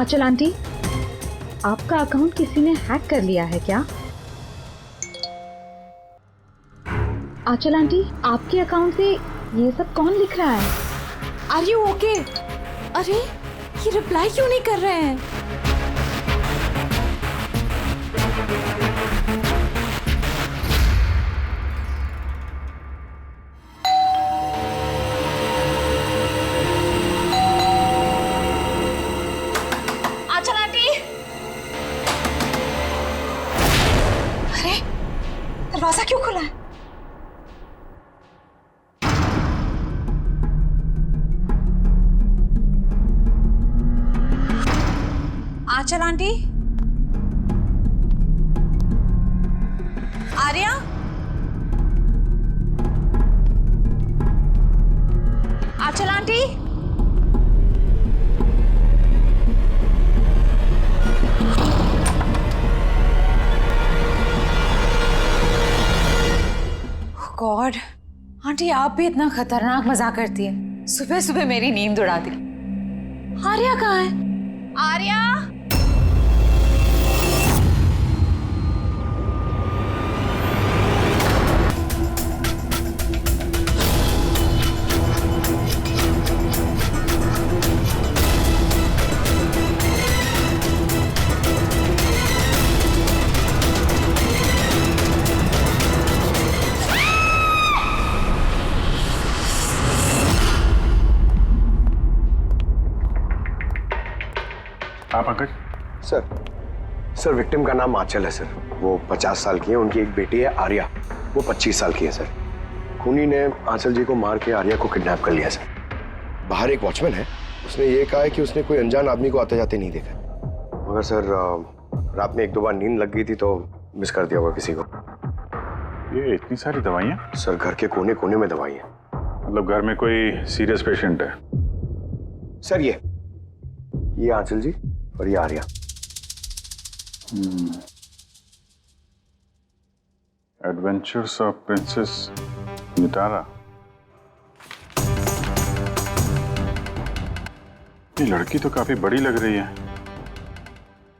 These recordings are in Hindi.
आंचल आंटी, आपका अकाउंट किसी ने हैक कर लिया है क्या? आंचल आंटी, आपके अकाउंट से ये सब कौन लिख रहा है? Are you okay? अरे ये रिप्लाई क्यों नहीं कर रहे हैं? आंचल आंटी, अरे दरवाजा क्यों खुला है? आंचल आंटी, आर्या, आंचल आंटी, गॉड, आंटी आप भी इतना खतरनाक मजाक करती है। सुबह सुबह मेरी नींद उड़ा दी। आर्या कहाँ है? आर्या, आप पंकज? सर विक्टिम का नाम आंचल है सर। वो 50 साल की है, उनकी एक बेटी है आर्या, वो 25 साल की है सर। खूनी ने आंचल जी को मार के आर्या को किडनैप कर लिया सर। बाहर एक वॉचमैन है, उसने ये कहा है कि उसने कोई अनजान आदमी को आते जाते नहीं देखा, मगर सर रात में 1-2 बार नींद लग गई थी तो मिस कर दिया होगा किसी को। ये इतनी सारी दवाइयाँ? सर घर के कोने कोने में दवाई है। मतलब घर में कोई सीरियस पेशेंट है? सर ये आंचल जी और ये Arya. Adventures of princess Nitara. ये लड़की तो काफी बड़ी लग रही है।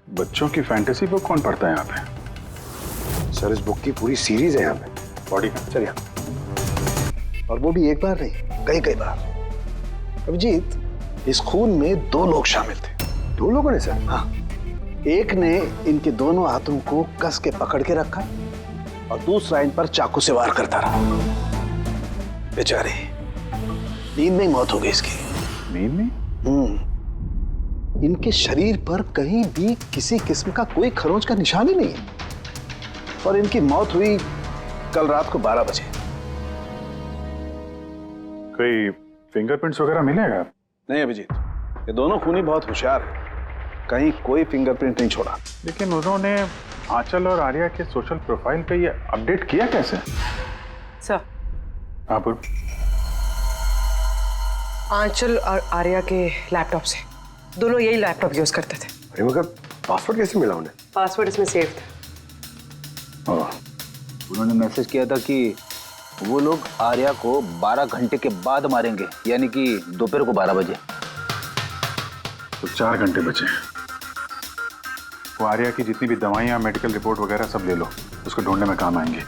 बच्चों की फैंटेसी बुक कौन पढ़ता है यहाँ पे? सर इस बुक की पूरी सीरीज है यहाँ पे। बॉडी का? सर यहाँ, और वो भी एक बार नहीं, कई बार। अभिजीत, इस खून में 2 लोग शामिल थे। 2 लोगों ने सर? हाँ, एक ने इनके दोनों हाथों को कस के पकड़ के रखा और दूसरा इन पर चाकू से वार करता रहा। बेचारे नींद में मौत हो गई इसकी। नींद में? इनके शरीर पर कहीं भी किसी किस्म का कोई खरोंच का निशान ही नहीं है और इनकी मौत हुई कल रात को 12 बजे। कोई फिंगरप्रिंट्स वगैरह मिलेगा? नहीं अभिजीत, ये दोनों खूनी बहुत होशियार हैं, कहीं कोई फिंगरप्रिंट नहीं छोड़ा। लेकिन उन्होंने आंचल और आर्या के सोशल प्रोफाइल पे ये अपडेट किया कैसे? सर, हाँ बोल। आंचल और आर्या के लैपटॉप से, दोनों यही लैपटॉप यूज करते थे। अरे मगर पासवर्ड कैसे मिला उन्हें? पासवर्ड इसमें सेव था। उन्होंने मैसेज किया था कि वो लोग आर्या को 12 घंटे के बाद मारेंगे, यानी कि दोपहर को 12 बजे। तो 4 घंटे बचे। वो आर्या की जितनी भी दवाइयाँ, मेडिकल रिपोर्ट वगैरह सब ले लो, उसको ढूंढने में काम आएंगे।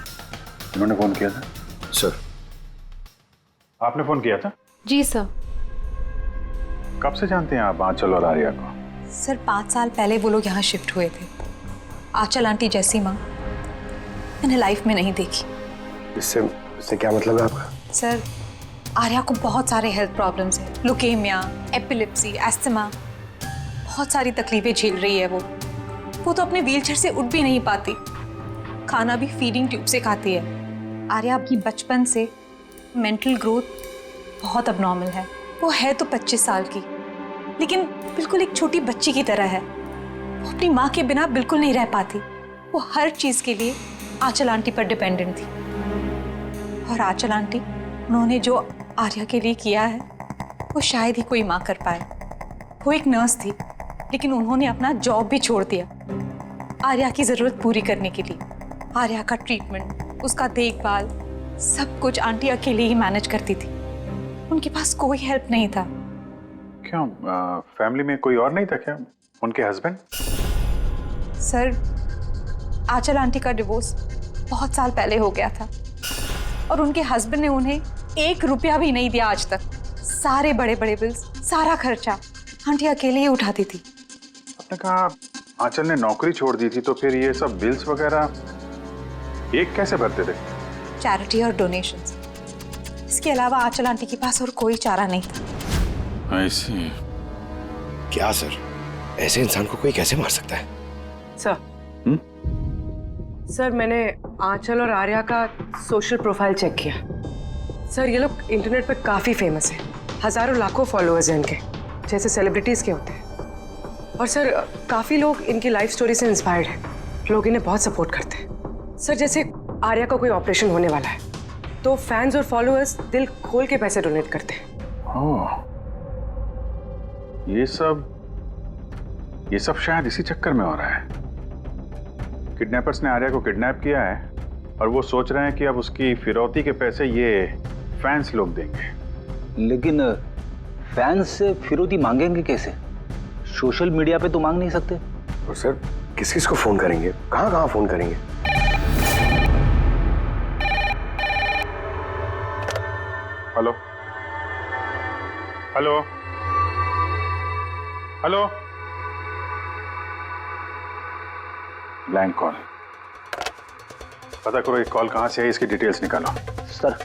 उन्होंने फोन किया था? सर। आपने फोन किया था? जी सर। कब से जानते हैं आप आंचल और आर्या को? सर 5 साल पहले वो लोग यहाँ शिफ्ट हुए थे। आंचल आंटी जैसी माँ मैंने लाइफ में नहीं देखी। इससे क्या मतलब है आपका? सर आर्या को बहुत सारे हेल्थ प्रॉब्लम्स हैं, लुकेमिया, एपिलेप्सी, एस्थमा, बहुत सारी तकलीफें झेल रही है वो तो अपने व्हीलचेयर से उठ भी नहीं पाती, खाना भी फीडिंग ट्यूब से खाती है। आर्या की बचपन से मेंटल ग्रोथ बहुत अबनॉर्मल है। वो है तो 25 साल की, लेकिन बिल्कुल एक छोटी बच्ची की तरह है। वो अपनी माँ के बिना बिल्कुल नहीं रह पाती। वो हर चीज़ के लिए आंचल आंटी पर डिपेंडेंट थी। और आंचल आंटी, उन्होंने जो आर्या के लिए किया है वो शायद ही कोई माँ कर पाए। वो एक नर्स थी, लेकिन उन्होंने अपना जॉब भी छोड़ दिया आर्या की ज़रूरत पूरी करने के लिए। आर्या का ट्रीटमेंट, उसका देखभाल, सब कुछ आंटी अकेले ही मैनेज करती थी। उनके पास कोई हेल्प नहीं था। क्यों, फैमिली में कोई और नहीं था क्या? उनके हस्बैंड? सर, आंचल आंटी का डिवोर्स बहुत साल पहले हो गया था और उनके हस्बैंड ने उन्हें 1 रुपया भी नहीं दिया आज तक। सारे बड़े बड़े बिल्स, सारा खर्चा आंटी अकेले ही उठाती थी। आपने कहा आंचल ने नौकरी छोड़ दी थी, तो फिर ये सब बिल्स वगैरह एक कैसे भरते थे? चैरिटी और डोनेशंस, इसके अलावा आंचल आंटी के पास और कोई चारा नहीं था। ऐसी क्या सर, ऐसे इंसान को कोई कैसे मार सकता है? सर सर, मैंने आंचल और आर्या का सोशल प्रोफाइल चेक किया। सर, ये लोग इंटरनेट पे काफ़ी फेमस हैं। हज़ारों लाखों फॉलोअर्स हैं इनके, जैसे सेलिब्रिटीज़ के होते हैं। और सर, काफ़ी लोग इनकी लाइफ स्टोरी से इंस्पायर्ड हैं। लोग इन्हें बहुत सपोर्ट करते हैं। सर, जैसे आर्या का कोई ऑपरेशन होने वाला है तो फैंस और फॉलोअर्स दिल खोल के पैसे डोनेट करते हैं। ये सब शायद इसी चक्कर में हो रहा है। किडनैपर्स ने आर्या को किडनैप किया है और वो सोच रहे हैं कि अब उसकी फिरौती के पैसे ये फैंस लोग देंगे। लेकिन फैंस से फिरौती मांगेंगे कैसे? सोशल मीडिया पे तो मांग नहीं सकते। और सर, किस किस को फोन करेंगे, कहाँ कहाँ फोन करेंगे? Hello hello hello, blank call. पता करो ये कॉल कहां से है, इसकी डिटेल्स निकालो। सर,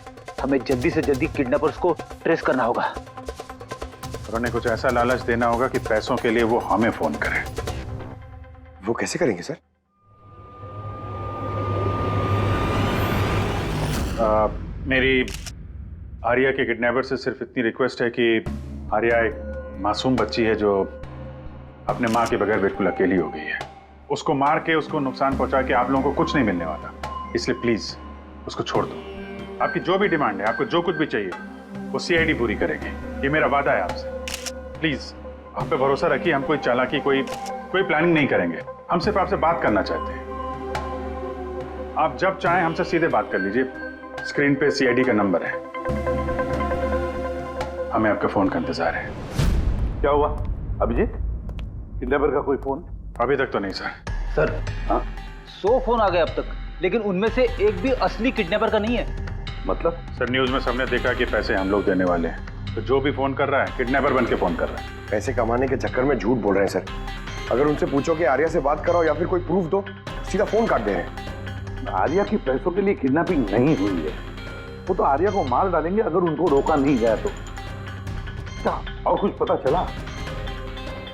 हमें जल्दी से जल्दी किडनैपर्स को ट्रेस करना होगा। और उन्हें कुछ ऐसा लालच देना होगा कि पैसों के लिए वो हमें फोन करें। वो कैसे करेंगे सर? मेरी आर्या के किडनैपर से सिर्फ इतनी रिक्वेस्ट है कि आर्या एक मासूम बच्ची है जो अपने माँ के बगैर बिल्कुल अकेली हो गई है। उसको मार के, उसको नुकसान पहुंचा के आप लोगों को कुछ नहीं मिलने वाला, इसलिए प्लीज उसको छोड़ दो। आपकी जो भी डिमांड है, आपको जो कुछ भी चाहिए, वो सीआईडी पूरी करेगी, ये मेरा वादा है आपसे। प्लीज आप पे भरोसा रखिए, हम कोई चालाकी, कोई प्लानिंग नहीं करेंगे। हम सिर्फ आपसे बात करना चाहते हैं। आप जब चाहें हमसे सीधे बात कर लीजिए। स्क्रीन पे सीआईडी का नंबर है, हमें आपके फोन का इंतजार है। क्या हुआ अभिजीत? किडनैपर का कोई फोन? अभी तक तो नहीं सर। सर, हाँ, 100 फोन आ गए अब तक, लेकिन उनमें से एक भी असली किडनैपर का नहीं है। मतलब? सर, न्यूज में सबने देखा कि पैसे हम लोग देने वाले हैं, तो जो भी फोन कर रहा है किडनैपर बन के फोन कर रहा है। पैसे कमाने के चक्कर में झूठ बोल रहे हैं सर। अगर उनसे पूछो कि आर्या से बात कराओ या फिर कोई प्रूफ दो, सीधा फोन काट दे रहे हैं। आर्या की पैसों के लिए किडनैपिंग नहीं हुई है। वो तो आर्या को मार डालेंगे अगर उनको रोका नहीं गया तो। क्या और कुछ पता चला?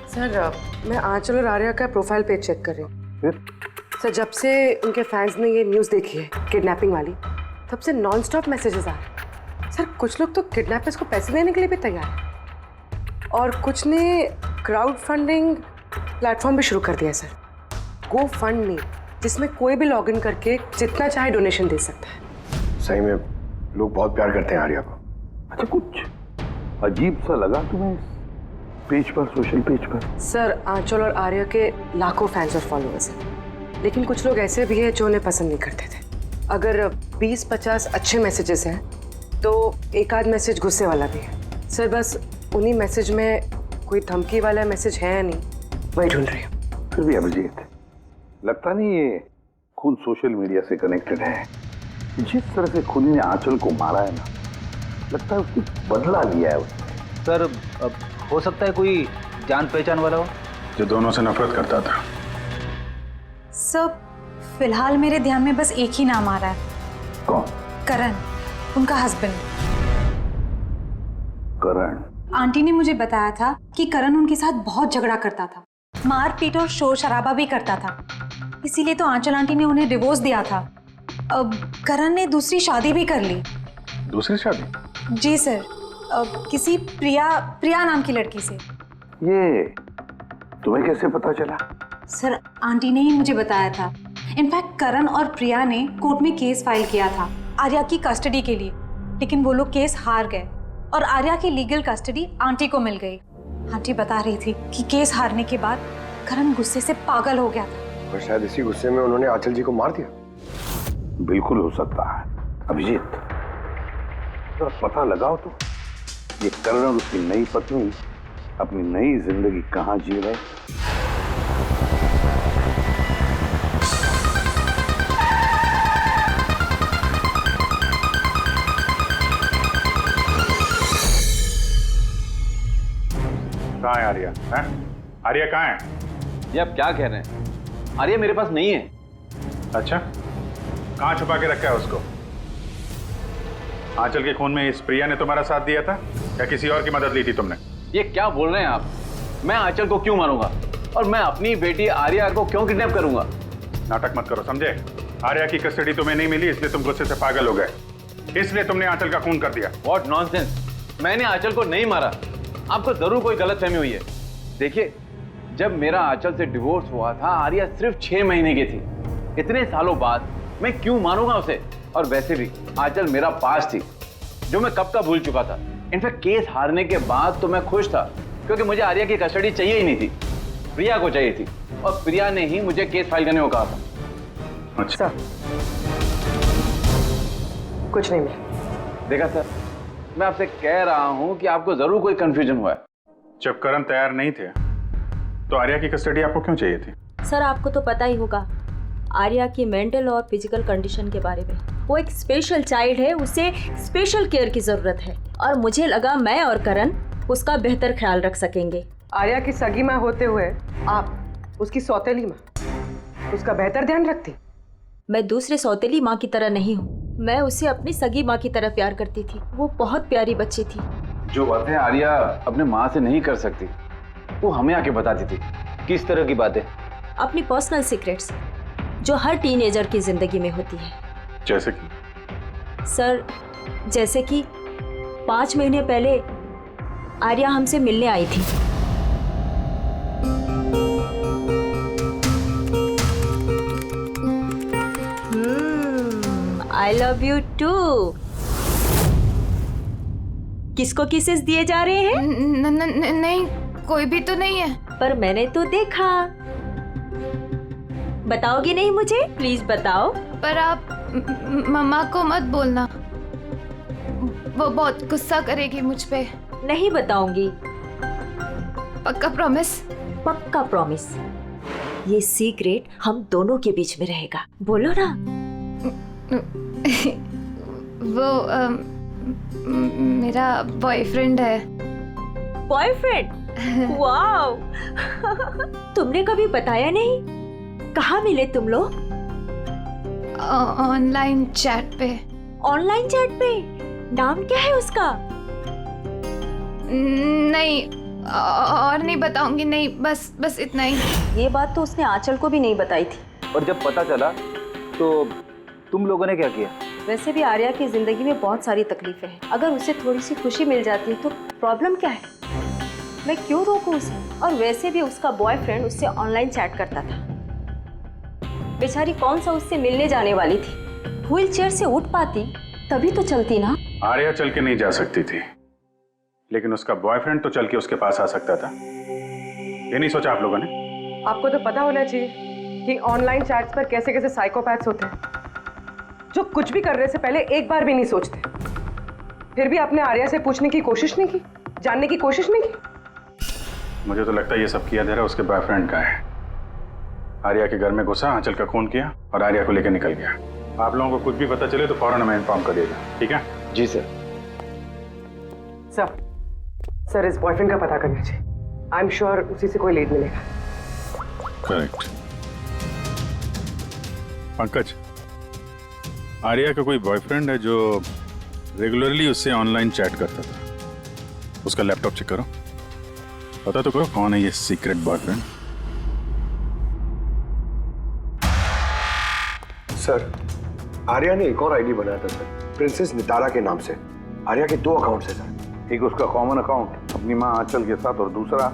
सर, मैं आंचल और आर्या का प्रोफाइल पेज चेक कर रही हूँ। फिर? सर, जब से उनके फैंस ने ये न्यूज़ देखी है किडनैपिंग वाली, तब से नॉन स्टॉप मैसेजेस आ रहे हैं। सर, कुछ लोग तो किडनैपर्स को पैसे देने के लिए भी तैयार हैं और कुछ ने क्राउड फंडिंग प्लेटफॉर्म भी शुरू कर दिया है सर, गो फंड मी, जिसमें कोई भी लॉगिन करके जितना चाहे डोनेशन दे सकता है। सही में लोग बहुत प्यार करते हैं आर्या को। अच्छा, कुछ अजीब सा लगा तुम्हें पेज पर, सोशल पेज पर? सर, आंचल और आर्या के लाखों फैंस और फॉलोअर्स हैं, लेकिन कुछ लोग ऐसे भी हैं जो उन्हें पसंद नहीं करते थे। अगर 20-50 अच्छे मैसेजेस हैं तो एक आध मैसेज गुस्से वाला भी है। सर, बस उन्हीं मैसेज में कोई धमकी वाला मैसेज है या नहीं, वही ढूंढ रही हूँ। फिर भी अभिजीत, लगता नहीं ये खून सोशल मीडिया से कनेक्टेड है। जिस तरह से खूनी ने आंचल को मारा है ना, लगता है उसकी बदला लिया है उसने। सर, अब हो सकता है कोई जान पहचान वाला हो जो दोनों से नफरत करता था। सर, फिलहाल मेरे ध्यान में बस एक ही नाम आ रहा है। कौन? करण, उनका हस्बैंड। करण? आंटी ने मुझे बताया था कि करण उनके साथ बहुत झगड़ा करता था, मारपीट और शोर शराबा भी करता था, इसीलिए तो आंचल आंटी ने उन्हें डिवोर्स दिया था। अब करण ने दूसरी शादी भी कर ली। दूसरी शादी? जी सर, किसी प्रिया नाम की लड़की से। ये तुम्हें कैसे पता चला? सर, आंटी ने ही मुझे बताया था। इनफैक्ट करण और प्रिया ने कोर्ट में केस फाइल किया था आर्या की कस्टडी के लिए, लेकिन वो लोग केस हार गए और आर्या की लीगल कस्टडी आंटी को मिल गई। आंटी बता रही थी कि केस हारने के बाद करण गुस्से से पागल हो गया था और शायद इसी गुस्से में उन्होंने आंचल जी को मार दिया। बिल्कुल हो सकता है अभिजीत, तो पता लगाओ तो ये करण और उसकी नई पत्नी अपनी नई जिंदगी कहाँ जी रहे। है आर्या? हैं? आर्या कहाँ है? ये आप क्या कह रहे हैं? आर्या मेरे पास नहीं है। अच्छा, कहाँ छुपा के रखा है उसको? आंचल के खून में इस प्रिया ने तुम्हारा साथ दिया था या किसी और की मदद ली थी तुमने? ये क्या बोल रहे हैं आप? मैं आंचल को क्यों मारूंगा और मैं अपनी बेटी आर्या को क्यों किडनैप करूंगा? नाटक मत करो, समझे? आर्या की कस्टडी तुम्हें नहीं मिली इसलिए तुम गुस्से से पागल हो गए, इसलिए तुमने आंचल का खून कर दिया। What nonsense! मैंने आंचल को नहीं मारा। आपको जरूर कोई गलतफहमी हुई है। देखिए, जब मेरा आंचल से डिवोर्स हुआ था, आर्या सिर्फ 6 महीने की थी। इतने सालों बाद मैं क्यों मारूंगा उसे? और वैसे भी आंचल मेरा पास थी जो मैं कब का भूल चुका था। इनफैक्ट केस हारने के बाद तो मैं खुश था क्योंकि मुझे आर्या की कस्टडी चाहिए ही नहीं थी, प्रिया को चाहिए थी और प्रिया ने ही मुझे केस फाइल करने को कहा था। अच्छा, कुछ नहीं मिला। देखा सर, मैं आपसे कह रहा हूं कि आपको जरूर कोई कंफ्यूजन हुआ है। जब करण तैयार नहीं थे तो आर्या की कस्टडी आपको क्यों चाहिए थी? सर आपको तो पता ही होगा आर्या की मेंटल और फिजिकल कंडीशन के बारे में। वो एक स्पेशल चाइल्ड है, उसे स्पेशल केयर की ज़रूरत है और मुझे लगा मैं और करण उसका बेहतर ख्याल रख सकेंगे। आर्या की सगी माँ होते हुए आप उसकी सौतेली माँ, उसका बेहतर ध्यान रखती? मैं दूसरे सौतेली माँ की तरह नहीं हूँ, मैं उसे अपनी सगी माँ की तरह प्यार करती थी। वो बहुत प्यारी बच्ची थी। जो बातें आर्या अपने माँ से नहीं कर सकती वो हमें आके बताती थी। किस तरह की बातें? अपनी पर्सनल सीक्रेट्स जो हर टीनेजर की जिंदगी में होती है। जैसे कि? सर, जैसे कि 5 महीने पहले आर्या हमसे मिलने आई थी। I love you too. किसको किसेस दिए जा रहे हैं? नहीं, कोई भी तो नहीं है। पर मैंने तो देखा। बताओगी नहीं मुझे? प्लीज बताओ। पर आप मम्मा को मत बोलना, वो बहुत गुस्सा करेगी मुझ पे। नहीं बताऊंगी। पक्का प्रॉमिस? पक्का प्रॉमिस। ये सीक्रेट हम दोनों के बीच में रहेगा। बोलो ना। वो मेरा बॉयफ्रेंड है। बॉयफ्रेंड? वाओ। तुमने कभी बताया नहीं। कहाँ मिले तुम लोग? ऑनलाइन चैट पे। ऑनलाइन चैट पे? नाम क्या है उसका? नहीं, और नहीं बताऊंगी। नहीं, बस इतना ही। ये बात तो उसने आंचल को भी नहीं बताई थी। और जब पता चला तो तुम लोगों ने क्या किया? वैसे भी आर्या की जिंदगी में बहुत सारी तकलीफें हैं। अगर उसे थोड़ी सी खुशी मिल जाती है तो प्रॉब्लम क्या है? मैं क्यों रोकूं उसे? और वैसे भी उसका बॉयफ्रेंड उससे ऑनलाइन चैट करता था। बेचारी कौन सा उससे मिलने जाने वाली थी? व्हील चेयर से उठ पाती तभी तो चलती ना। आर्या चल के नहीं जा सकती थी, लेकिन उसका बॉयफ्रेंड तो चल के उसके पास आ सकता था। ये नहीं सोचा आप लोगों ने? आपको तो पता होना चाहिए कि ऑनलाइन चैट्स पर कैसे कैसे साइकोपैथ्स होते हैं जो कुछ भी करने से पहले एक बार भी नहीं सोचते। फिर भी आपने आर्या से पूछने की कोशिश नहीं की, जानने की कोशिश नहीं की। मुझे तो लगता है ये सब किया धरा उसके बॉयफ्रेंड का है। आर्या के घर में घुसा, आंचल का खून किया और आर्या को लेकर निकल गया। आप लोगों को कुछ भी पता चले तो फौरन हमें इन्फॉर्म करिएगा, ठीक है? जी सर। सर इस बॉयफ्रेंड का पता करना चाहिए। आई एम श्योर उसी से कोई लीड मिलेगा। करेक्ट। पंकज, आर्या का कोई बॉयफ्रेंड है जो रेगुलरली उससे ऑनलाइन चैट करता था। उसका लैपटॉप चेक करो, पता तो करो कौन है ये सीक्रेट बॉयफ्रेंड। सर, आर्या ने एक और आईडी बनाया था सर, प्रिंसेस नितारा के नाम से। आर्या के 2 अकाउंट्स हैं सर। एक उसका कॉमन अकाउंट अपनी माँ आंचल के साथ और दूसरा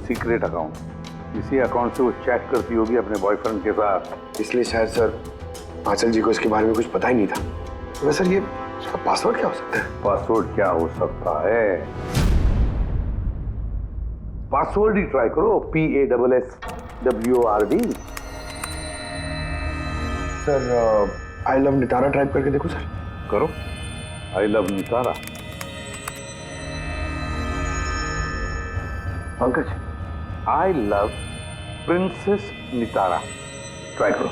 सीक्रेट अकाउंट। इसी अकाउंट से वो चैट करती होगी अपने बॉयफ्रेंड के साथ। इसलिए शायद सर आंचल जी को इसके बारे में कुछ पता ही नहीं था। तो सर ये इसका पासवर्ड क्या हो सकता है? पासवर्ड क्या हो सकता है? पासवर्ड ही ट्राई करो, PASSWORD। Sir I love Nitara type करके देखो सर। करो, I love Nitara. Pankaj, I love princess Nitara, try करो।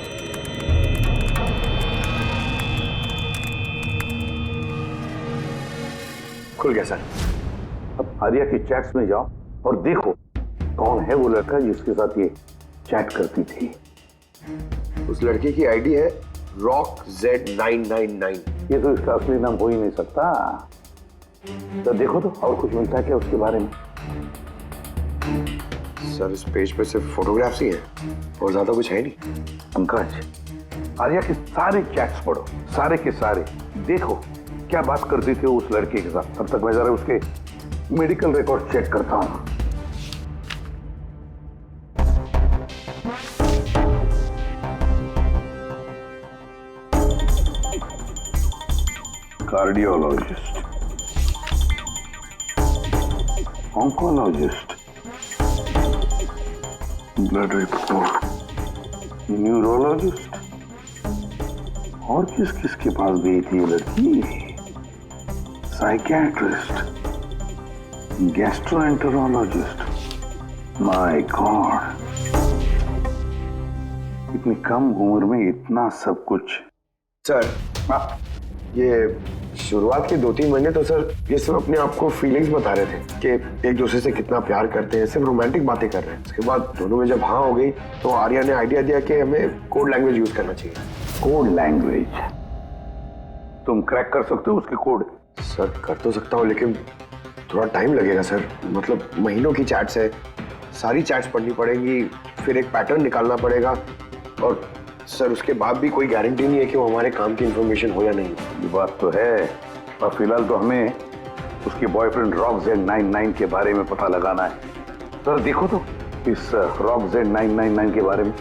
खुल गया सर। अब आर्या की चैट्स में जाओ और देखो कौन है वो लड़का जिसके साथ ये चैट करती थी? उस लड़के की आईडी है रॉक Z999। ये तो इसका असली नाम हो ही नहीं सकता। तो देखो तो और कुछ मिलता है क्या उसके बारे में? सर इस पेज पे सिर्फ फोटोग्राफ्स ही हैं और ज्यादा कुछ है नहीं। पंकज, आर्या के सारे चैट्स पढ़ो, सारे के सारे देखो क्या बात करती थी उस लड़के के साथ। तब तक मैं जरा उसके मेडिकल रिकॉर्ड चेक करता हूं। Cardiologist, oncologist, blood report, neurologist, और किस किस के पास गई थी ये लड़की? Psychiatrist, gastroenterologist. माय गॉड, इतनी कम उम्र में इतना सब कुछ। सर ये शुरुआत के 2-3 महीने तो सर ये सब अपने आप को फीलिंग्स बता रहे थे कि एक दूसरे से कितना प्यार करते हैं, सिर्फ रोमांटिक बातें कर रहे हैं। उसके बाद दोनों में जब हाँ हो गई तो आर्या ने आइडिया दिया कि हमें कोड लैंग्वेज यूज करना चाहिए। Code language? तुम क्रैक कर सकते हो उसके कोड? सर कर तो सकता हूँ लेकिन थोड़ा टाइम लगेगा सर। मतलब महीनों की चैट्स है, सारी चैट्स पढ़नी पड़ेंगी, फिर एक पैटर्न निकालना पड़ेगा और सर उसके बाद भी कोई गारंटी नहीं है कि वो हमारे काम की इंफॉर्मेशन हो या नहीं। ये बात तो है, और फिलहाल तो हमें उसके बॉयफ्रेंड रॉक Z999 के बारे में पता लगाना है। सर देखो तो इस रॉक Z999 के बारे में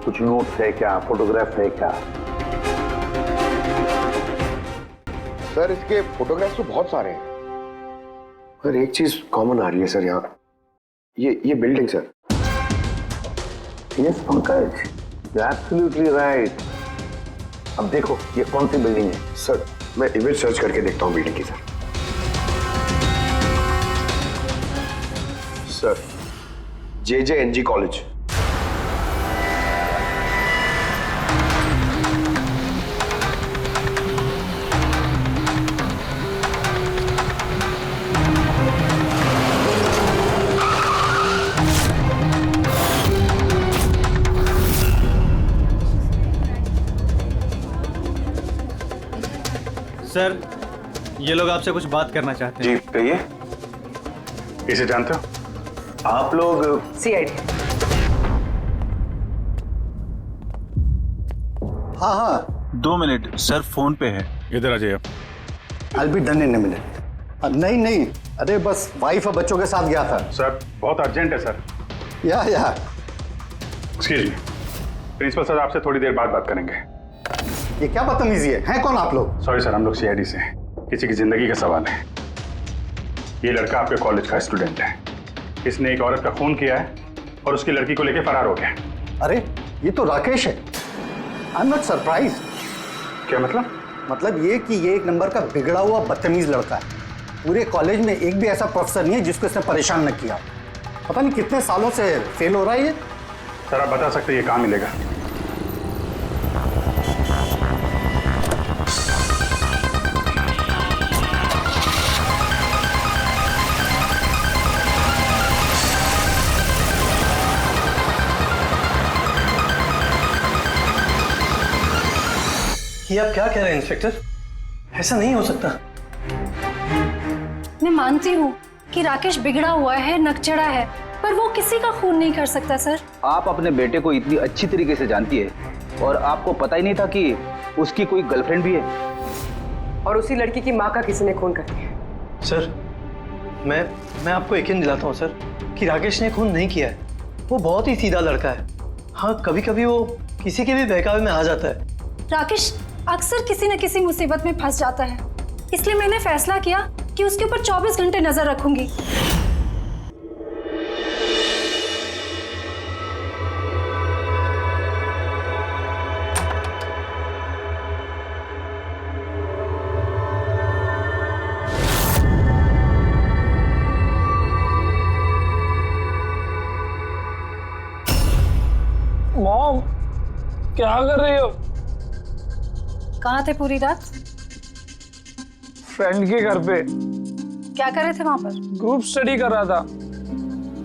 कुछ नोट्स है क्या, फोटोग्राफ है क्या? सर इसके फोटोग्राफ्स तो बहुत सारे हैं, पर एक चीज कॉमन आ रही है सर यहाँ, ये building sir. Yes Pankaj, absolutely right. अब देखो ये कौन सी बिल्डिंग है? सर मैं इमेज सर्च करके देखता हूँ बिल्डिंग की। Sir JJNG college. सर ये लोग आपसे कुछ बात करना चाहते हैं। जी कहिए। इसे जानते हो आप लोग? CID। हाँ हाँ 2 मिनट सर, फोन पे है। इधर आ जाइए। I'll be done in a minute। नहीं, अरे बस वाइफ और बच्चों के साथ गया था। सर बहुत अर्जेंट है सर। या एक्सक्यूज मी, प्रिंसिपल सर आपसे थोड़ी देर बाद बात करेंगे। ये क्या बदतमीजी है? हैं कौन आप लोग? सॉरी सर, हम लोग CID से हैं, किसी की जिंदगी का सवाल है। ये लड़का आपके कॉलेज का स्टूडेंट है, इसने एक औरत का खून किया है और उसकी लड़की को लेकर फरार हो गया। अरे ये तो राकेश है। I am not surprise. क्या मतलब? मतलब ये कि ये एक नंबर का बिगड़ा हुआ बदतमीज लड़का है। पूरे कॉलेज में एक भी ऐसा प्रोफेसर नहीं है जिसको इसने परेशान न किया। पता नहीं कितने सालों से फेल हो रहा है ये। सर आप बता सकते हैं ये कहाँ मिलेगा? ये आप क्या कह रहे हैं इंस्पेक्टर? ऐसा नहीं हो सकता। मैं मानती हूँ कि राकेश बिगड़ा हुआ है, नकचड़ा है, पर वो किसी का खून नहीं कर सकता सर। आप अपने बेटे को इतनी अच्छी तरीके से जानती है और आपको पता ही नहीं था कि उसकी कोई गर्लफ्रेंड भी है, और उसी लड़की की माँ का किसी ने खून कर दिया। सर मैं आपको यकीन दिलाता हूँ सर कि राकेश ने खून नहीं किया है। वो बहुत ही सीधा लड़का है। हाँ कभी कभी वो किसी के भी बहकावे में आ जाता है। राकेश अक्सर किसी न किसी मुसीबत में फंस जाता है, इसलिए मैंने फैसला किया कि उसके ऊपर 24 घंटे नजर रखूंगी। मॉम क्या कर रही हो? कहाँ थे पूरी रात? फ्रेंड के घर पे। क्या कर रहे थे वहां पर? ग्रुप स्टडी कर रहा था।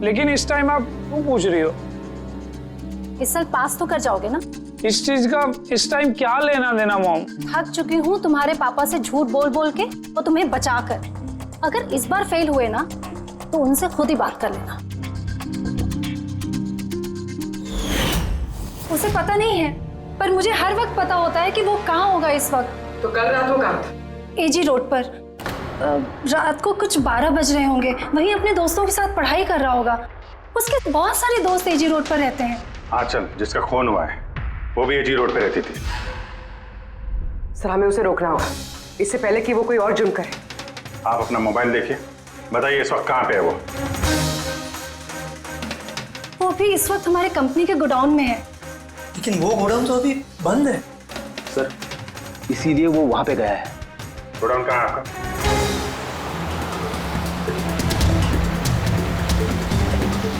लेकिन इस टाइम आप क्यों पूछ रही हो? इस साल पास तो कर जाओगे ना? इस चीज का इस टाइम क्या लेना देना मॉम? थक चुकी हूँ तुम्हारे पापा से झूठ बोल बोल के और तुम्हें बचा कर। अगर इस बार फेल हुए ना तो उनसे खुद ही बात कर लेना। उसे पता नहीं है, पर मुझे हर वक्त पता होता है कि वो कहाँ होगा इस वक्त। तो कल रात वो कहाँ था? एजी रोड पर। रात को कुछ 12 बज रहे होंगे। वहीं अपने दोस्तों के साथ पढ़ाई कर रहा होगा। उसके बहुत सारे दोस्त एजी रोड पर रहते हैं। आंचल जिसका खून हुआ है वो भी एजी रोड पे रहती थी। सर हमें उसे रोकना होगा इससे पहले कि वो कोई और जुर्म करे। आप अपना मोबाइल देखिए, बताइए इस वक्त कहाँ पे है वो? वो भी इस वक्त हमारे कंपनी के गोडाउन में है। लेकिन वो गोडाउन तो अभी बंद है सर, इसीलिए वो वहां पे गया है। गोडाउन कहाँ है आपका?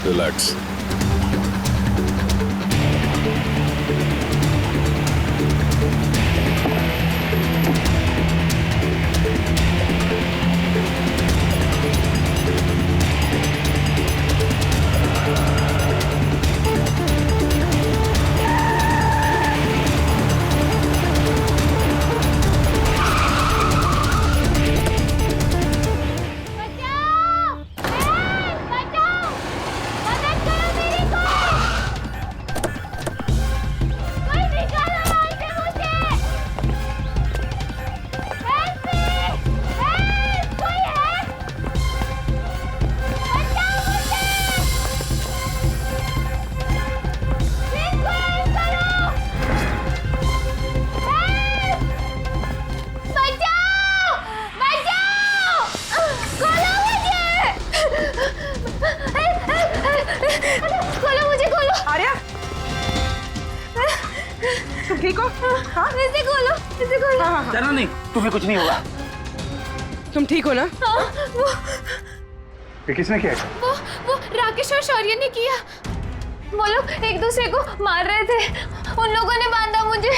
रिलैक्स। तुम ठीक हो? हाँ? इसे खोलो, इसे खोलो। हाँ। डरना नहीं, तुम्हें कुछ नहीं होगा। तुम ठीक हो ना? हाँ, वो ये किसने किया? वो राकेश और शौर्य ने किया। वो लोग एक दूसरे को मार रहे थे। उन लोगों ने बांधा मुझे।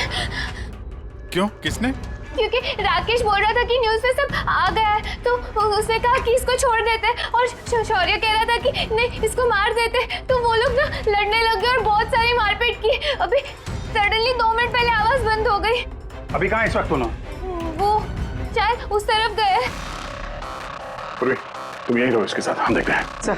क्यों? किसने? क्योंकि राकेश बोल रहा था कि न्यूज़ पे सब आ गया है, तो उसने कहा कि इसको छोड़ देते, और शौर्य कह रहा था कि नहीं इसको मार देते। तो वो लोग ना लड़ने लगे और बहुत सारी मारपीट की। अभी सडनली 2 मिनट पहले आवाज बंद हो गई। अभी कहाँ इस वक्त दोनों? वो शायद उस तरफ गए। पूर्वी, तुम यहीं रहो इसके साथ, हम देखते हैं। सर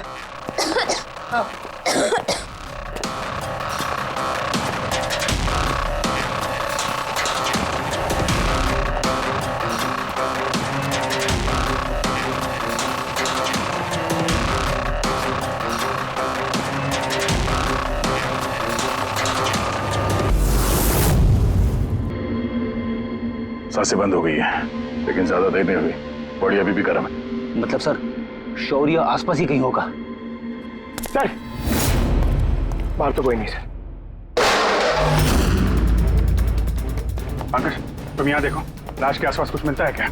सांसें बंद हो गई है, लेकिन ज्यादा देर नहीं हुई। बॉडी अभी भी गर्म है। मतलब सर, शौर्य आसपास ही कहीं होगा। सर, बाहर तो कोई नहीं सर। पंकज, तुम यहाँ देखो, लाश के आसपास कुछ मिलता है क्या?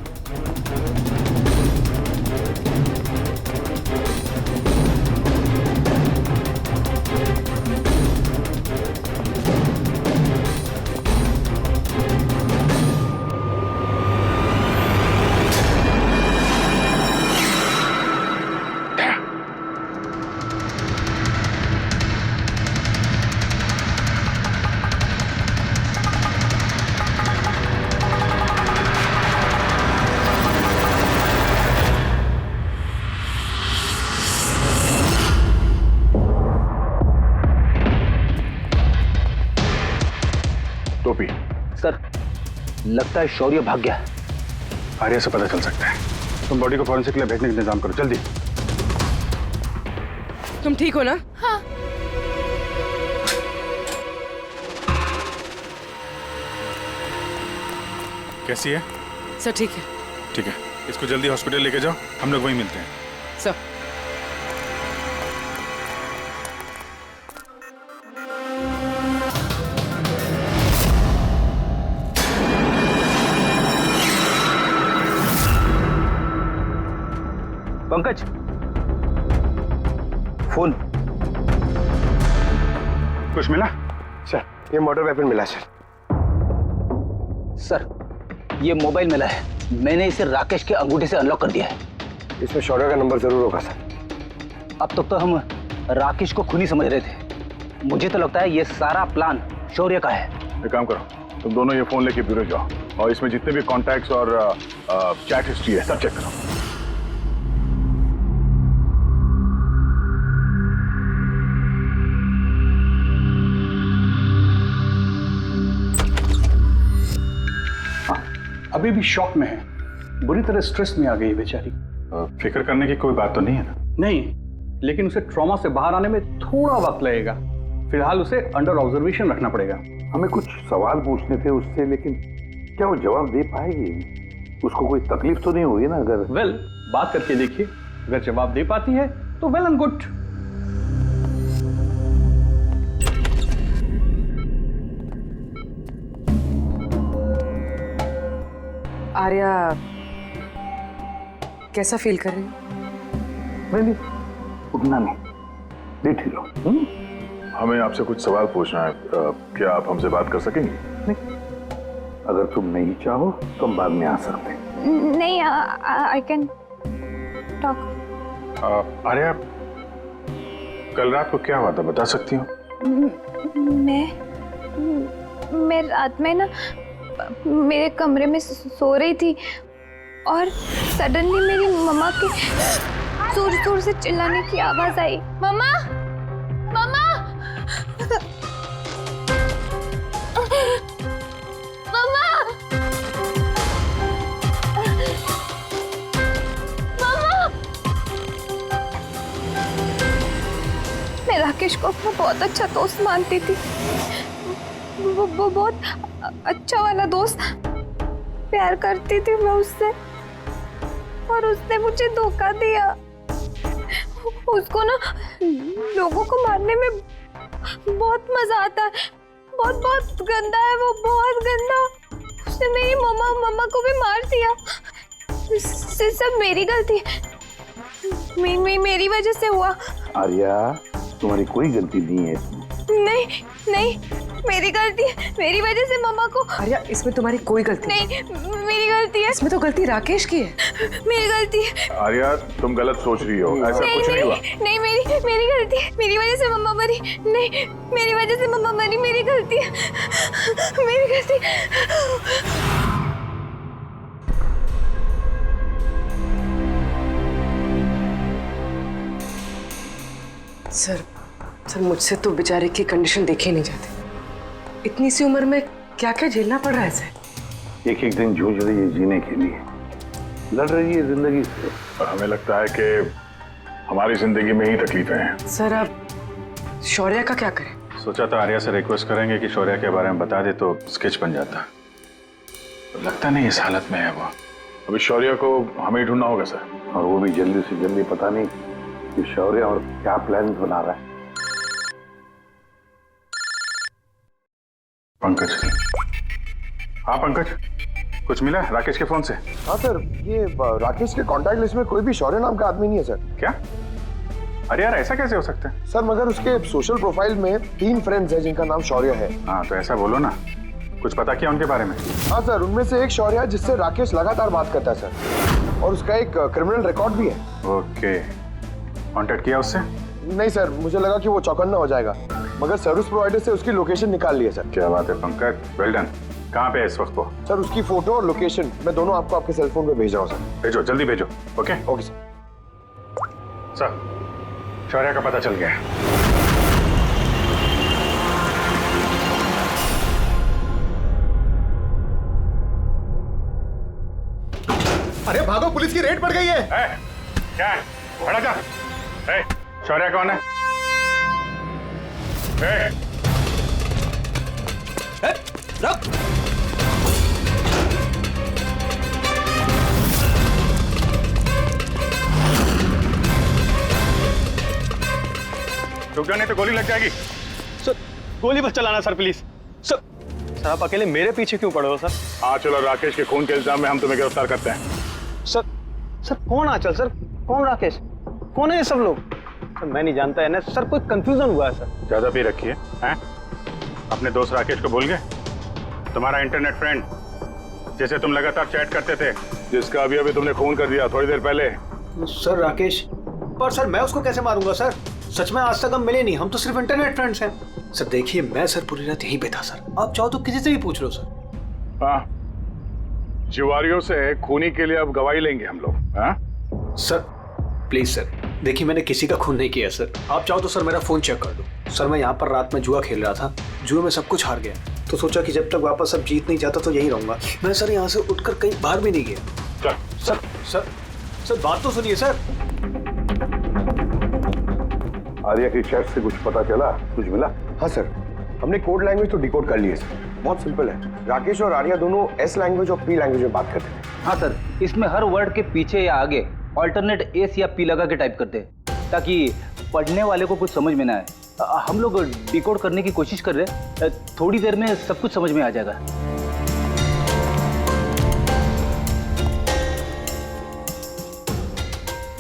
टोपी। सर, लगता है शौर्य भाग गया। आर्या से पता चल सकता है। तुम बॉडी को फॉरेंसिक के लिए भेजने का इंतजाम करो, जल्दी। तुम ठीक हो ना? हाँ। कैसी है? सर ठीक है। ठीक है, इसको जल्दी हॉस्पिटल लेके जाओ, हम लोग वहीं मिलते हैं। Sir Pankaj, phone. कुछ मिला? सर, ये मोटर वेपन मिला सर। सर, ये मोबाइल मिला है। मैंने इसे राकेश के अंगूठे से अनलॉक कर दिया है। इसमें शौर्य का नंबर जरूर होगा सर। अब तक तो हम राकेश को खूनी समझ रहे थे। मुझे तो लगता है ये सारा प्लान शौर्य का है। एक काम करो, तुम दोनों ये फोन लेके ब्यूरो जाओ और इसमें जितने भी कॉन्टैक्ट्स और चैट हिस्ट्री है सब चेक करो। अभी भी शॉक में है, बुरी तरह स्ट्रेस में आ गई है बेचारी। फिक्र करने की कोई बात तो नहीं है ना? नहीं, लेकिन उसे ट्रॉमा से बाहर आने में थोड़ा वक्त लगेगा। फिलहाल उसे अंडर ऑब्जर्वेशन रखना पड़ेगा। हमें कुछ सवाल पूछने थे उससे, लेकिन क्या वो जवाब दे पाएगी? उसको कोई तकलीफ तो नहीं होगी ना? अगर वेल, बात करके देखिए, अगर जवाब दे पाती है तो वेल एंड गुड। आर्या कैसा फील कर रही हो? नहीं, उतना नहीं, लेट ही लो। हमें आपसे कुछ सवाल पूछना है, क्या आप हमसे बात कर सकेंगे? नहीं, अगर तुम नहीं चाहो तो हम बाद में आ सकते हैं। नहीं, आई कैन टॉक। आर्या, कल रात को क्या हुआ था, बता सकती हो? मैं रात में ना मेरे कमरे में सो रही थी और सडनली मेरी मम्मा की जोर जोर से चिल्लाने की आवाज आई। मम्मा, मम्मा, मम्मा, मम्मा। मैं राकेश को अपना बहुत अच्छा दोस्त मानती थी। वो बहुत अच्छा वाला दोस्त, प्यार करती थी मैं उससे, और उसने मुझे धोखा दिया। उसको ना लोगों को मारने में बहुत मजा आता है। बहुत बहुत गंदा है वो, बहुत गंदा। उसने मेरी मम्मा को भी मार दिया। सब मेरी गलती, मेरी वजह से हुआ। आर्या, तुम्हारी कोई गलती नहीं है। नहीं, मेरी गलती है। मेरी वजह से मम्मा को। आर्या, इसमें तुम्हारी कोई गलती नहीं, मेरी गलती है। इसमें तो गलती राकेश की है। मेरी गलती है। आर्या, तुम गलत सोच रही हो, ऐसा कुछ नहीं हुआ। नहीं, मेरी गलती है। मेरी वजह से मम्मा मरी। नहीं, मेरी वजह से मम्मा मरी। मेरी गलती है, मेरी गलती। सर मुझसे तो बेचारे की कंडीशन देखी नहीं जाती। इतनी सी उम्र में क्या क्या झेलना पड़ रहा है सर। एक एक दिन जूझ रही है जीने के लिए, लड़ रही है जिंदगी से, और हमें लगता है कि हमारी जिंदगी में ही तकलीफें हैं। सर, अब शौर्य का क्या करें? सोचा था आर्या से रिक्वेस्ट करेंगे कि शौर्य के बारे में बता दे तो स्केच बन जाता, तो लगता नहीं इस हालत में है वो। अभी शौर्य को हमें ढूंढना होगा सर, और वो भी जल्दी से जल्दी। पता नहीं कि शौर्य और क्या प्लान बना रहा है। पंकज। हाँ पंकज, कुछ मिला राकेश के फोन से? हाँ सर, ये राकेश के कांटेक्ट लिस्ट में कोई भी शौर्य नाम का आदमी नहीं है सर। क्या? अरे यार, ऐसा कैसे हो सकता है? सर, मगर उसके सोशल प्रोफाइल में 3 फ्रेंड्स हैं जिनका नाम शौर्य है। हाँ तो ऐसा बोलो ना, कुछ पता किया उनके बारे में? हाँ सर, उनमें से एक शौर्य है जिससे राकेश लगातार बात करता है सर, और उसका एक क्रिमिनल रिकॉर्ड भी है। ओके, कांटेक्ट किया उससे? नहीं सर, मुझे लगा कि वो चौकन्ना हो जाएगा, मगर सर्विस प्रोवाइडर से उसकी लोकेशन निकाल ली है सर। क्या बात है पंकज, वेल डन। कहाँ पे है इस वक्त वो? सर, उसकी फोटो और लोकेशन मैं दोनों आपको आपके सेल फोन पे भेज रहा हूँ सर। भेजो, जल्दी भेजो। Okay okay sir. सर, शौर्य का पता चल गया है। अरे भागो, पुलिस की रेड पड़ गई है। क्या है? खड़ा जा। शौर्य कौन है? रुक। रुक जा, नहीं तो गोली लग जाएगी। सर, गोली मत चलाना सर, प्लीज। सर, आप अकेले मेरे पीछे क्यों पड़े हो सर? हाँ चलो, राकेश के खून के इल्जाम में हम तुम्हें गिरफ्तार करते हैं। सर कौन आंचल सर? कौन राकेश? कौन है ये सब लोग? सर, मैं नहीं जानता है ना सर, कोई कंफ्यूजन हुआ है सर। ज्यादा पी रखी है? अपने दोस्त राकेश को भूल गए? तुम्हारा इंटरनेट फ्रेंड जिसे तुम लगातार चैट करते थे, जिसका अभी तुमने खून कर दिया थोड़ी देर पहले। सर राकेश, पर सर मैं उसको कैसे मारूंगा सर? सच में आज तक हम मिले नहीं, हम तो सिर्फ इंटरनेट फ्रेंड्स हैं। सर देखिए, मैं सर पूरी रात यहीं पे था सर, आप चाहो तो किसी से भी पूछ लो सर। हाँ, जिवारियों से खूनी के लिए अब गवाही लेंगे हम लोग। हाँ सर प्लीज सर, देखिए मैंने किसी का खून नहीं किया सर, आप चाहो तो सर मेरा फोन चेक कर लो। सर मैं यहाँ पर रात में जुआ खेल रहा था, जुए में सब कुछ हार गया, तो सोचा कि जब तक वापस अब जीत नहीं जाता तो यहीं रहूंगा मैं। सर यहाँ से उठकर कहीं बाहर भी नहीं गया। चल सर सर सर बात तो सुनिए सर। आर्या की चैट से कुछ पता चला, कुछ मिला? हाँ सर, हमने कोड लैंग्वेज तो डिकोड कर ली है सर। बहुत सिंपल है, राकेश और आर्या दोनों एस लैंग्वेज और पी लैंग्वेज में बात करते थे। हाँ सर, इसमें हर वर्ड के पीछे या आगे ऑल्टरनेट एस या पी लगा के टाइप करते हैं ताकि पढ़ने वाले को कुछ समझ में ना आए। हम लोग डिकोड करने की कोशिश कर रहे हैं, थोड़ी देर में सब कुछ समझ में आ जाएगा।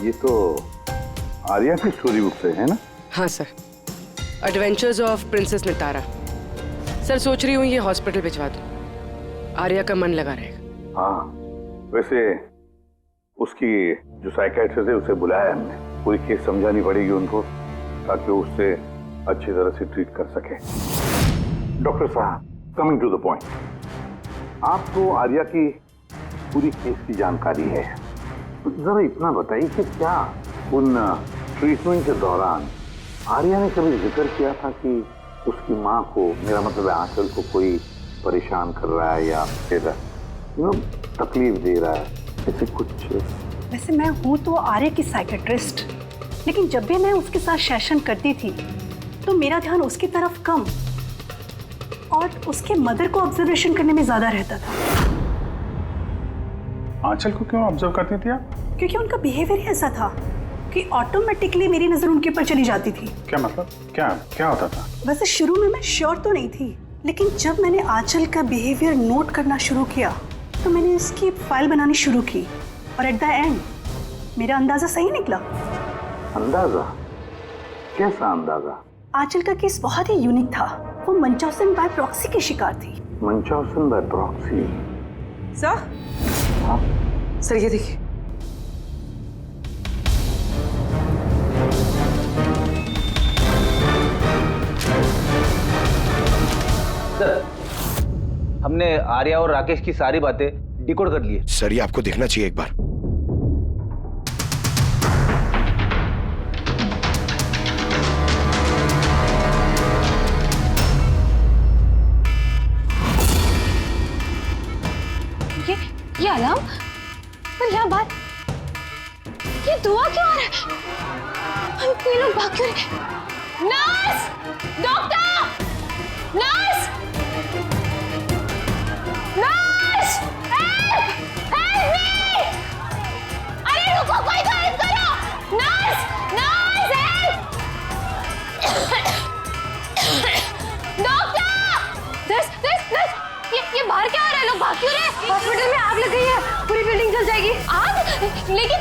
ये तो आर्या की स्टोरी बुक से है ना? हाँ sir, adventures of princess Nitara. Sir सोच रही हूँ ये हॉस्पिटल भिजवा दूँ, आर्या का मन लगा रहेगा। हाँ, वैसे उसकी जो साइकियाट्रिस्ट है उसे बुलाया हमने, पूरी केस समझानी पड़ेगी उनको ताकि वो उससे अच्छी तरह से ट्रीट कर सके। डॉक्टर साहब, कमिंग टू द पॉइंट, आपको आर्या की पूरी केस की जानकारी है, तो जरा इतना बताइए कि क्या उन ट्रीटमेंट के दौरान आर्या ने कभी जिक्र किया था कि उसकी माँ को, मेरा मतलब है आंचल को, कोई परेशान कर रहा है या फिर तकलीफ दे रहा है, ऐसे कुछ? वैसे मैं हूँ तो आर्या की साइकेट्रिस्ट, लेकिन जब भी मैं उसके साथ सेशन करती थी तो मेरा ध्यान उसकी तरफ कम और उसके मदर को ऑब्जर्वेशन करने में ज्यादा रहता था। आंचल को क्यों ऑब्जर्व करती थी आप? क्योंकि उनका बिहेवियर ही ऐसा था कि ऑटोमेटिकली मेरी नजर उनके ऊपर चली जाती थी। क्या मतलब? क्या क्या होता था? वैसे शुरू में मैं श्योर तो नहीं थी, लेकिन जब मैंने आंचल का बिहेवियर नोट करना शुरू किया तो मैंने इसकी फाइल बनानी शुरू की और एट द एंड मेरा अंदाजा सही निकला। अंदाजा? कैसा अंदाजा? आंचल का केस बहुत ही यूनिक था, वो मंचौसन बाय प्रॉक्सी की शिकार थी। मंचौसन बाय प्रॉक्सी? सर? हाँ सर, ये देखिए। सर, हमने आर्या और राकेश की सारी बातें डिकोड कर ली है। सर ये आपको देखना चाहिए एक बार। ये अलार्म, पर यहाँ बात, ये दुआ क्यों आ रहा है? ये लोग भाग क्यों रहे? Nurse! Doctor! Nurse! Nurse! Help! Help me! अरे रुको, कोई तो हेल्प करो! Nurse! Nurse help! Doctor! Nurse! ये बाहर क्या आ रहा है? लोग भाग क्यों रहे? हॉस्पिटल में आग लग गई है, पूरी बिल्डिंग जल जाएगी। आग? लेकिन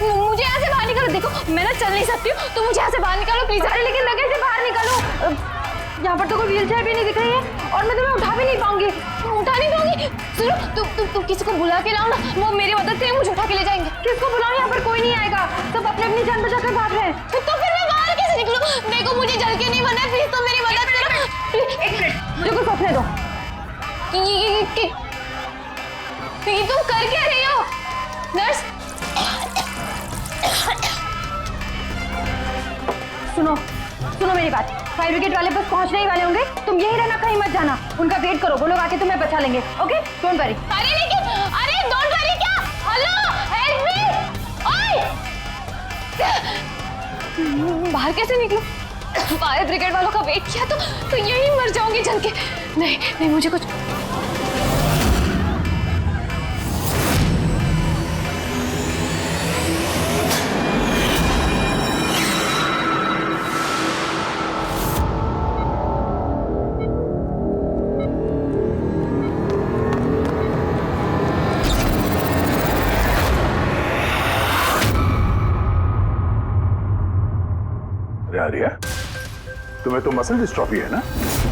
मुझे यहाँ से बाहर निकालो। देखो मैं ना चल नहीं सकती हूँ, तो मुझे यहाँ से बाहर निकालो प्लीज। अरे लेकिन लगे से बाहर निकालो, यहाँ पर तो कोई व्हीलचेयर भी नहीं दिख रही है और मैं तुम्हें उठा भी नहीं पाऊंगी। उठा नहीं पाऊंगी? सुनो, तुम किसी को बुला के लाओ ना, वो मेरी मदद से मुझे उठा के ले जाएंगे। किसको बुलाओ? यहाँ पर कोई नहीं आएगा, सब अपने अपनी जान बचा कर भाग रहे हैं। तो फिर मैं बाहर कैसे निकलूं? देखो मुझे जल के नहीं बना, प्लीज तुम मेरी मदद करो। एक मिनट, मुझे कुछ सोचने दो। ये तुम कर क्या रही हो? नर्स, सुनो मेरी बात, फायर ब्रिगेड वाले बस पहुंचने ही वाले होंगे, तुम यही रहना, कहीं मत जाना, उनका वेट करो, वो लोग आके तुम्हें बचा लेंगे। Okay, don't worry. अरे डोंट वरी क्या? Hello, help me! बाहर कैसे निकलूं? फायर ब्रिगेड वालों का वेट किया तो यही मर जाऊंगी जल के। नहीं, मुझे कुछ आर्या, तुम्हें तो मसल डिस्ट्रॉफी है ना?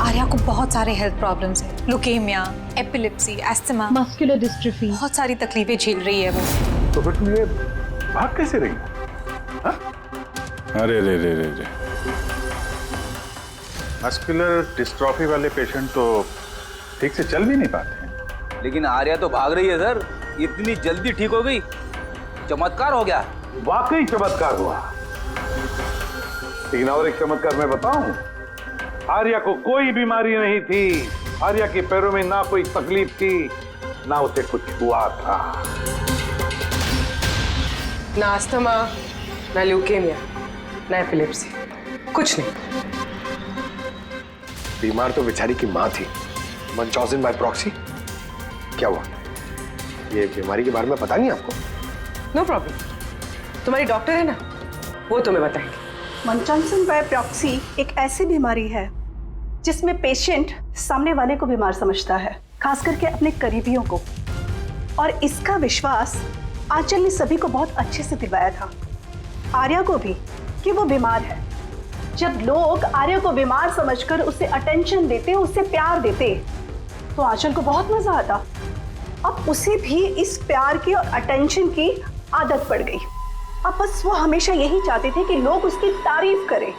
आर्या को बहुत सारे हेल्थ प्रॉब्लम्स हैं, leukaemia, epilepsy, asthma, muscular dystrophy, बहुत सारी तकलीफें झेल रही है वो। तो फिर तुम ये भाग कैसे रही? अरे रे रे रे रे, मस्कुलर डिस्ट्रॉफी वाले पेशेंट तो ठीक से चल भी नहीं पाते हैं। लेकिन आर्या तो भाग रही है सर, इतनी जल्दी ठीक हो गई, चमत्कार हो गया। वाकई चमत्कार हुआ। लेकिन और एक चमत्कार मैं बताऊं, आर्या को कोई बीमारी नहीं थी, आर्या के पैरों में ना कोई तकलीफ थी, ना उसे कुछ हुआ था। ना अस्थमा, ना ल्यूकेमिया, ना एपिलेप्सी, कुछ नहीं। बीमार तो बेचारी की माँ थी, मंचॉजिन बाय प्रॉक्सी। क्या हुआ? ये बीमारी के बारे में पता नहीं आपको? नो प्रॉब्लम, तुम्हारी डॉक्टर है ना, वो तुम्हें बताएंगे। मंचॉजिन बाय प्रॉक्सी एक ऐसी बीमारी है जिसमें पेशेंट सामने वाले को बीमार समझता है, खास करके अपने करीबियों को। और इसका विश्वास आंचल ने सभी को बहुत अच्छे से दिलवाया था, आर्या को भी, कि वो बीमार है। जब लोग आर्या को बीमार समझकर उसे अटेंशन देते, उसे प्यार देते, तो आंचल को बहुत मजा आता। अब उसे भी इस प्यार की और अटेंशन की आदत पड़ गई। अब बस वो हमेशा यही चाहते थे कि लोग उसकी तारीफ करें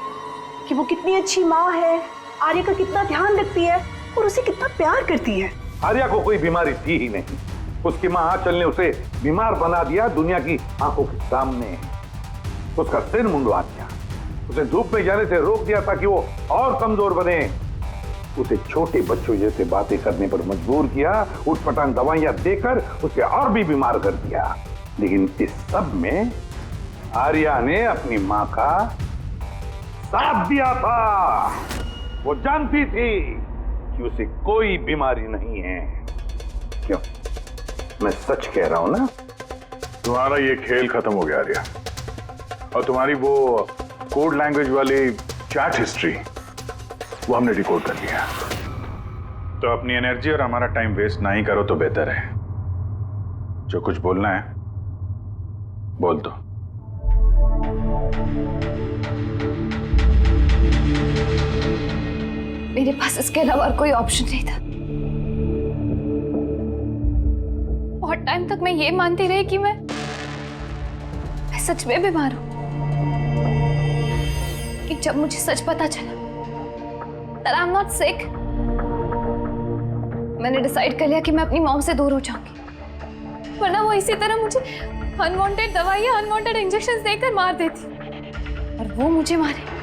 कि वो कितनी अच्छी माँ है, आर्या का कितना ध्यान रखती है और उसे कितना प्यार करती है। आर्या को कोई बीमारी थी ही नहीं, उसकी मां आंचल ने उसे बीमार बना दिया दुनिया की आंखों के सामने। उसका सिर मुंडवा दिया, उसे धूप में जाने से रोक दिया ताकि वो और कमजोर बने, उसे छोटे बच्चों जैसे बातें करने पर मजबूर किया, उठपटांग दवाइयां देकर उसे और भी बीमार कर दिया। लेकिन इस सब में आर्या ने अपनी मां का साथ दिया था। वो जानती थी कि उसे कोई बीमारी नहीं है। क्यों? मैं सच कह रहा हूं ना? तुम्हारा ये खेल खत्म हो गया आर्या, और तुम्हारी वो कोड लैंग्वेज वाली चैट हिस्ट्री वो हमने डिकोड कर लिया। तो अपनी एनर्जी और हमारा टाइम वेस्ट ना ही करो तो बेहतर है। जो कुछ बोलना है बोल दो। मेरे पास इसके अलावा और कोई ऑप्शन नहीं था। बहुत टाइम तक मैं ये मानती रही कि मैं सच में बीमार हूं, कि जब मुझे सच पता चला that I'm not sick, मैंने डिसाइड कर लिया कि मैं अपनी मॉम से दूर हो जाऊंगी, वरना वो इसी तरह मुझे अनवांटेड दवाइयां, अनवांटेड इंजेक्शंस देकर मार देती। और वो मुझे मारे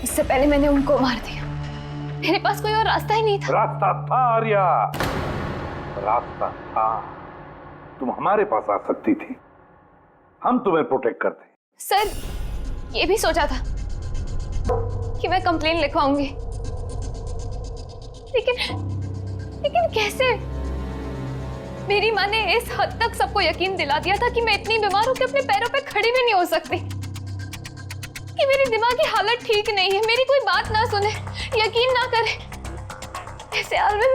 इससे पहले मैंने उनको मार दिया। मेरे पास कोई और रास्ता ही नहीं था। रास्ता था आर्या, रास्ता था। तुम हमारे पास आ सकती थी, हम तुम्हें प्रोटेक्ट करते। सर, ये भी सोचा था कि मैं कंप्लेन लिखवाऊंगी, लेकिन कैसे? मेरी माँ ने इस हद तक सबको यकीन दिला दिया था कि मैं इतनी बीमार हूं कि अपने पैरों पे खड़ी भी नहीं हो सकती, कि मेरी दिमागी हालत ठीक नहीं है, मेरी कोई बात ना सुने, यकीन ना करे। ऐसे हाल में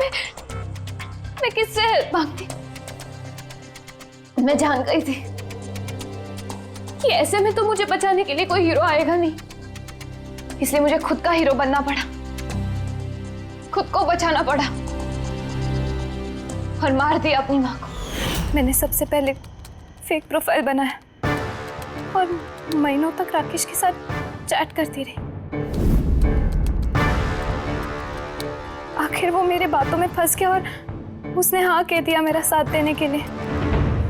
मैं किससे हेल्प मांगती? मैं जान गई थी कि ऐसे में तो मुझे बचाने के लिए कोई हीरो आएगा नहीं, इसलिए मुझे खुद का हीरो बनना पड़ा, खुद को बचाना पड़ा और मार दिया अपनी माँ को। मैंने सबसे पहले फेक प्रोफाइल बनाया और महीनों तक राकेश के साथ चैट करती रही। आखिर वो मेरे बातों में फंस गया और उसने हाँ कह दिया मेरा साथ देने के लिए।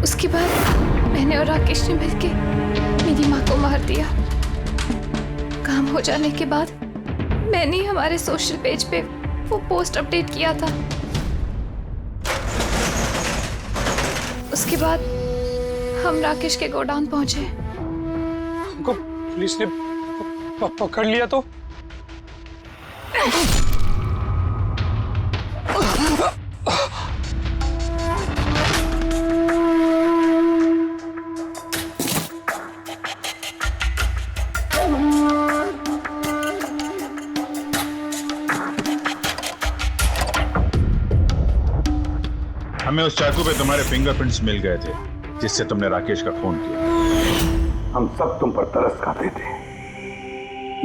उसके बाद मैंने और राकेश ने मिलके मेरी माँ को मार दिया। काम हो जाने के बाद मैंने हमारे सोशल पेज पे वो पोस्ट अपडेट किया था। उसके बाद हम राकेश के गोडाउन पहुंचे। हमको पुलिस ने पकड़ लिया तो? हमें उस चाकू पे तुम्हारे फिंगरप्रिंट्स मिल गए थे जिससे तुमने राकेश का खून किया। हम सब तुम पर तरस खाते थे,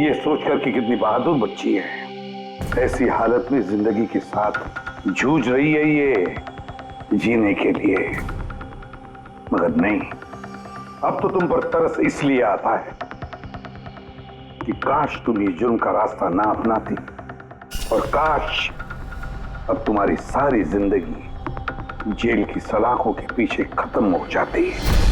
ये सोचकर कि कितनी बहादुर बच्ची है, ऐसी हालत में जिंदगी के साथ जूझ रही है ये जीने के लिए। मगर नहीं, अब तो तुम पर तरस इसलिए आता है कि काश तुम ये जुर्म का रास्ता ना अपनाती, और काश अब तुम्हारी सारी जिंदगी जेल की सलाखों के पीछे खत्म हो जाती है।